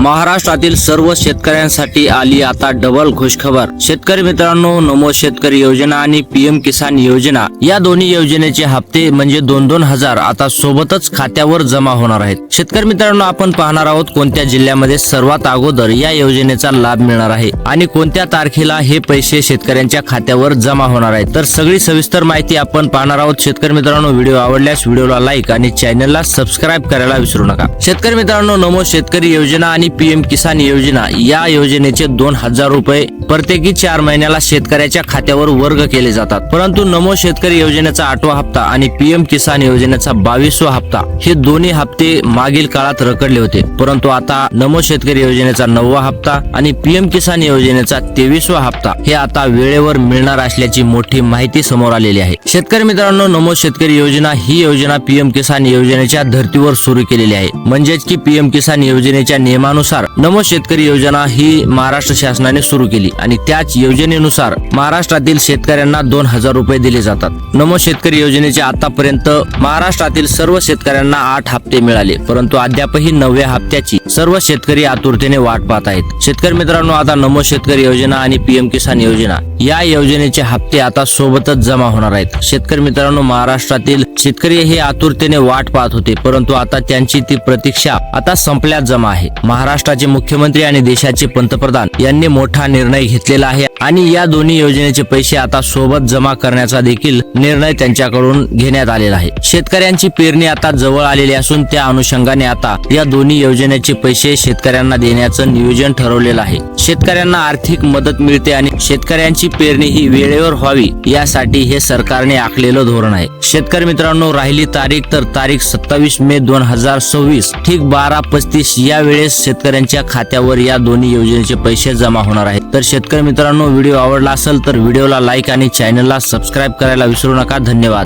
महाराष्ट्रातील सर्व शेतकऱ्यांसाठी आली आता डबल खुशखबर। शेतकरी मित्रांनो, नमो शेतकरी योजना आणि पीएम किसान योजना या दोन्ही योजनेचे हप्ते म्हणजे 2,000 आता सोबतच खात्यावर जमा होणार आहेत। शेतकरी मित्रांनो, आपण पाहणार आहोत कोणत्या जिल्ह्यामध्ये सर्वात अगोदर या योजनेचा लाभ मिळणार आहे आणि कोणत्या तारखेला हे पैसे शेतकऱ्यांच्या खात्यावर जमा होणार आहेत। तर सगळी सविस्तर माहिती आपण पाहणार आहोत। शेतकरी मित्रांनो, व्हिडिओ आवडल्यास व्हिडिओला लाईक आणि चॅनलला सबस्क्राईब करायला विसरू नका। शेतकरी मित्रांनो, नमो शेतकरी योजना आणि पीएम किसान योजना या योजनेचे 2,000 रुपये प्रत्येकी 4 महिन्याला शेतकऱ्याच्या खात्यावर वर्ग केले जातात। परंतु नमो शेतकरी योजनेचा 8वा हप्ता आणि पीएम किसान योजनेचा 22वा हप्ता हे दोन्ही हप्ते मागील काळात रखडले होते। परंतु आता नमो शेतकरी योजनेचा 9वा हप्ता आणि पीएम किसान योजनेचा 23वा हप्ता हे आता वेळेवर मिळणार असल्याची मोठी माहिती समोर आलेली आहे। शेतकरी मित्रांनो, नमो शेतकरी योजना ही योजना पीएम किसान योजनेच्या धर्तीवर सुरू केलेली आहे। म्हणजेच की पीएम किसान योजनेच्या नियमानुसार नमो शेतकरी योजना ही महाराष्ट्र शासनाने सुरू केली आणि त्याच योजनेनुसार महाराष्ट्रातील शेतकऱ्यांना 2,000 रुपये दिले जातात। नमो शेतकरी योजनेचे आतापर्यंत महाराष्ट्रातील सर्व शेतकऱ्यांना 8 हप्ते मिळाले, परंतु अद्यापही 9व्या हप्त्याची सर्व शेतकरी आतुरतेने वाट पाहत आहेत। शेतकरी मित्रांनो, आता नमो शेतकरी योजना आणि पीएम किसान योजना या योजनेचे हप्ते आता सोबतच जमा होणार आहेत। शेतकरी मित्रांनो, महाराष्ट्रातील शेतकरी हे आतुरतेने वाट पाहत होते, परंतु आता त्यांची ती प्रतीक्षा आता संपल्यात जमा आहे। महाराष्ट्राचे मुख्यमंत्री आणि देशाचे पंतप्रधान यांनी मोठा निर्णय घेतलेला आहे आणि या दोन्ही योजनेचे पैसे आता सोबत जमा करण्याचा देखील निर्णय त्यांच्याकडून घेण्यात आलेला आहे। शेतकऱ्यांची पेरणी आता जवळ आलेली असून त्या अनुषंगाने आता या दोन्ही योजनेचे पैसे शेतकऱ्यांना देण्याचं नियोजन ठरवलेलं आहे। शेतकऱ्यांना आर्थिक मदत मिळते आणि शेतकऱ्यांची पेरणी ही वेळेवर व्हावी यासाठी हे सरकारने आखलेलं धोरण आहे। शेतकरी मित्रांनो, राहिली तारीख तर तारीख 27 मे 2026 ठीक 12:35 या वेळेस शेतकऱ्यांच्या खात्यावर या दोन्ही योजनेचे पैसे जमा होणार आहेत। तर शेतकरी मित्रांनो, व्हिडिओ आवडला असेल तर व्हिडिओला लाईक आणि चॅनलला सबस्क्राईब करायला विसरू नका। धन्यवाद।